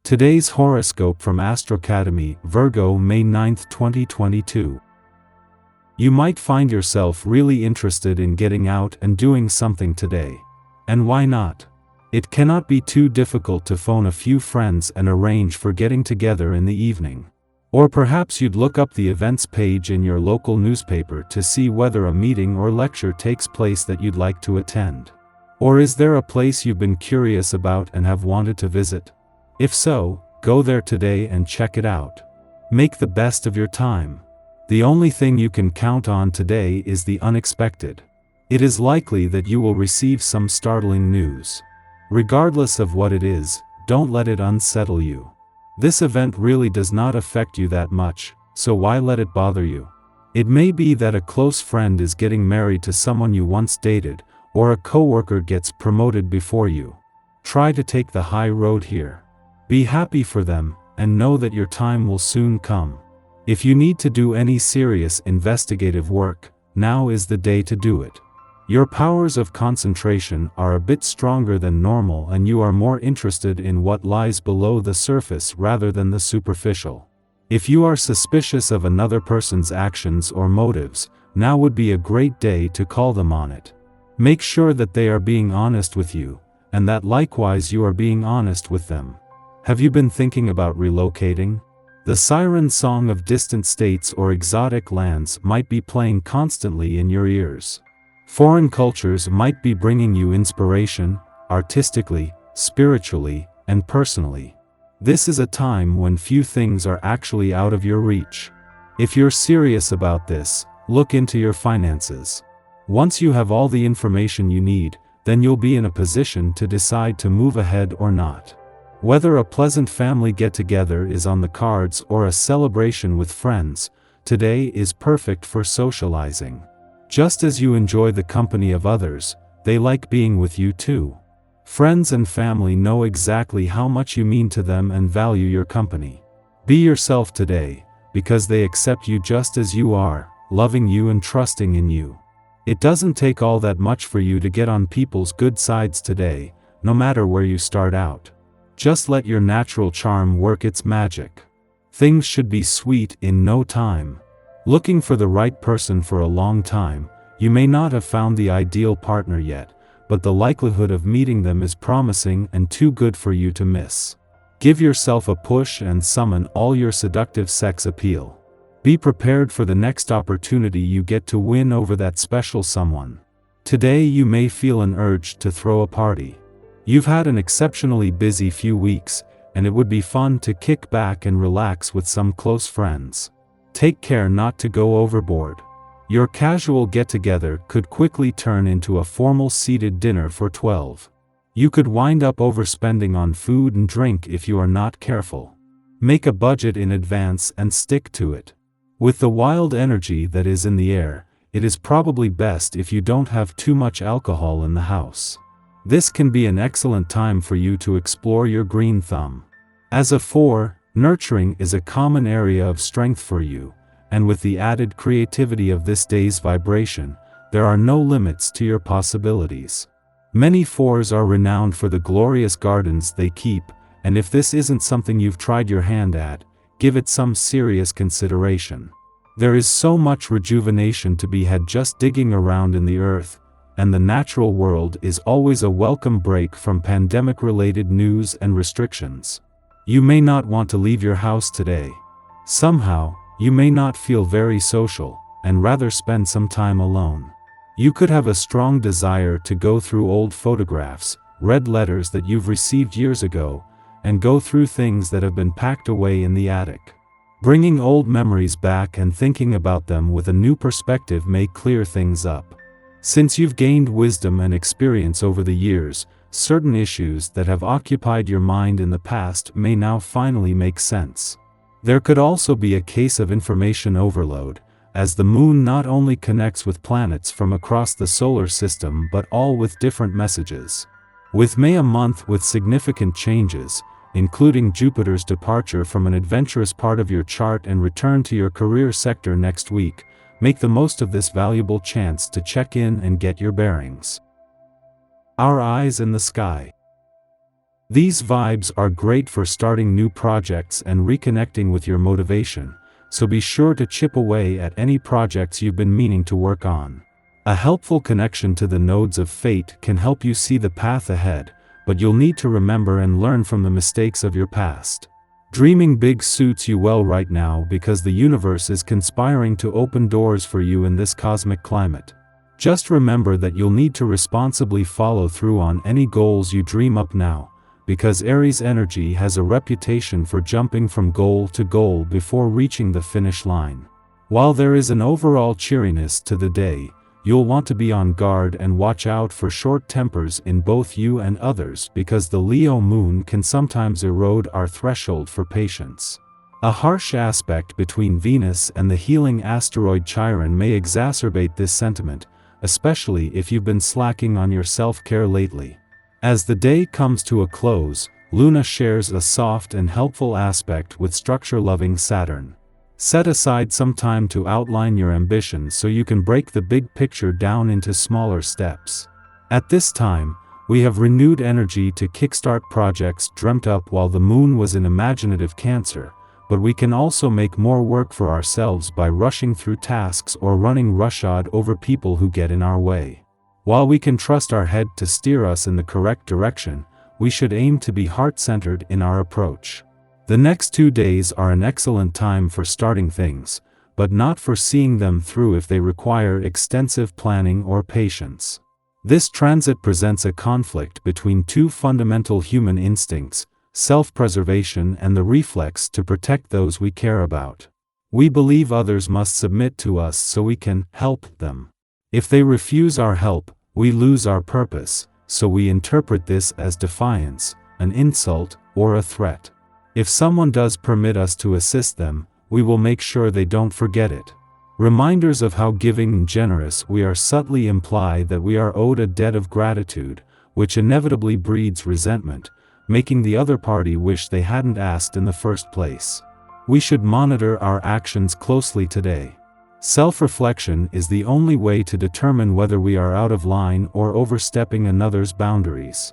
Today's horoscope from Astrocademy Virgo May 9, 2022. You might find yourself really interested in getting out and doing something today. And why not? It cannot be too difficult to phone a few friends and arrange for getting together in the evening. Or perhaps you'd look up the events page in your local newspaper to see whether a meeting or lecture takes place that you'd like to attend. Or is there a place you've been curious about and have wanted to visit? If so, go there today and check it out. Make the best of your time. The only thing you can count on today is the unexpected. It is likely that you will receive some startling news. Regardless of what it is, don't let it unsettle you. This event really does not affect you that much, so why let it bother you? It may be that a close friend is getting married to someone you once dated, or a coworker gets promoted before you. Try to take the high road here. Be happy for them, and know that your time will soon come. If you need to do any serious investigative work, now is the day to do it. Your powers of concentration are a bit stronger than normal and you are more interested in what lies below the surface rather than the superficial. If you are suspicious of another person's actions or motives, now would be a great day to call them on it. Make sure that they are being honest with you, and that likewise you are being honest with them. Have you been thinking about relocating? The siren song of distant states or exotic lands might be playing constantly in your ears. Foreign cultures might be bringing you inspiration, artistically, spiritually, and personally. This is a time when few things are actually out of your reach. If you're serious about this, look into your finances. Once you have all the information you need, then you'll be in a position to decide to move ahead or not. Whether a pleasant family get-together is on the cards or a celebration with friends, today is perfect for socializing. Just as you enjoy the company of others, they like being with you too. Friends and family know exactly how much you mean to them and value your company. Be yourself today, because they accept you just as you are, loving you and trusting in you. It doesn't take all that much for you to get on people's good sides today, no matter where you start out. Just let your natural charm work its magic. Things should be sweet in no time. Looking for the right person for a long time, you may not have found the ideal partner yet, but the likelihood of meeting them is promising and too good for you to miss. Give yourself a push and summon all your seductive sex appeal. Be prepared for the next opportunity you get to win over that special someone. Today you may feel an urge to throw a party. You've had an exceptionally busy few weeks, and it would be fun to kick back and relax with some close friends. Take care not to go overboard. Your casual get-together could quickly turn into a formal seated dinner for 12. You could wind up overspending on food and drink if you are not careful. Make a budget in advance and stick to it. With the wild energy that is in the air, it is probably best if you don't have too much alcohol in the house. This can be an excellent time for you to explore your green thumb. As a 4, nurturing is a common area of strength for you, and with the added creativity of this day's vibration, there are no limits to your possibilities. Many 4s are renowned for the glorious gardens they keep, and if this isn't something you've tried your hand at, give it some serious consideration. There is so much rejuvenation to be had just digging around in the earth, and the natural world is always a welcome break from pandemic-related news and restrictions. You may not want to leave your house today. Somehow, you may not feel very social, and rather spend some time alone. You could have a strong desire to go through old photographs, read letters that you've received years ago, and go through things that have been packed away in the attic. Bringing old memories back and thinking about them with a new perspective may clear things up. Since you've gained wisdom and experience over the years, certain issues that have occupied your mind in the past may now finally make sense. There could also be a case of information overload, as the moon not only connects with planets from across the solar system but all with different messages. With May a month with significant changes, including Jupiter's departure from an adventurous part of your chart and return to your career sector next week, make the most of this valuable chance to check in and get your bearings. Our eyes in the sky. These vibes are great for starting new projects and reconnecting with your motivation, so be sure to chip away at any projects you've been meaning to work on. A helpful connection to the nodes of fate can help you see the path ahead, but you'll need to remember and learn from the mistakes of your past. Dreaming big suits you well right now because the universe is conspiring to open doors for you in this cosmic climate. Just remember that you'll need to responsibly follow through on any goals you dream up now, because Aries energy has a reputation for jumping from goal to goal before reaching the finish line. While there is an overall cheeriness to the day, you'll want to be on guard and watch out for short tempers in both you and others because the Leo moon can sometimes erode our threshold for patience. A harsh aspect between Venus and the healing asteroid Chiron may exacerbate this sentiment, especially if you've been slacking on your self-care lately. As the day comes to a close, Luna shares a soft and helpful aspect with structure-loving Saturn. Set aside some time to outline your ambitions so you can break the big picture down into smaller steps. At this time, we have renewed energy to kickstart projects dreamt up while the moon was in imaginative Cancer, but we can also make more work for ourselves by rushing through tasks or running roughshod over people who get in our way. While we can trust our head to steer us in the correct direction, we should aim to be heart-centered in our approach. The next 2 days are an excellent time for starting things, but not for seeing them through if they require extensive planning or patience. This transit presents a conflict between two fundamental human instincts, self-preservation and the reflex to protect those we care about. We believe others must submit to us so we can help them. If they refuse our help, we lose our purpose, so we interpret this as defiance, an insult, or a threat. If someone does permit us to assist them, we will make sure they don't forget it. Reminders of how giving and generous we are subtly imply that we are owed a debt of gratitude, which inevitably breeds resentment, making the other party wish they hadn't asked in the first place. We should monitor our actions closely today. Self-reflection is the only way to determine whether we are out of line or overstepping another's boundaries.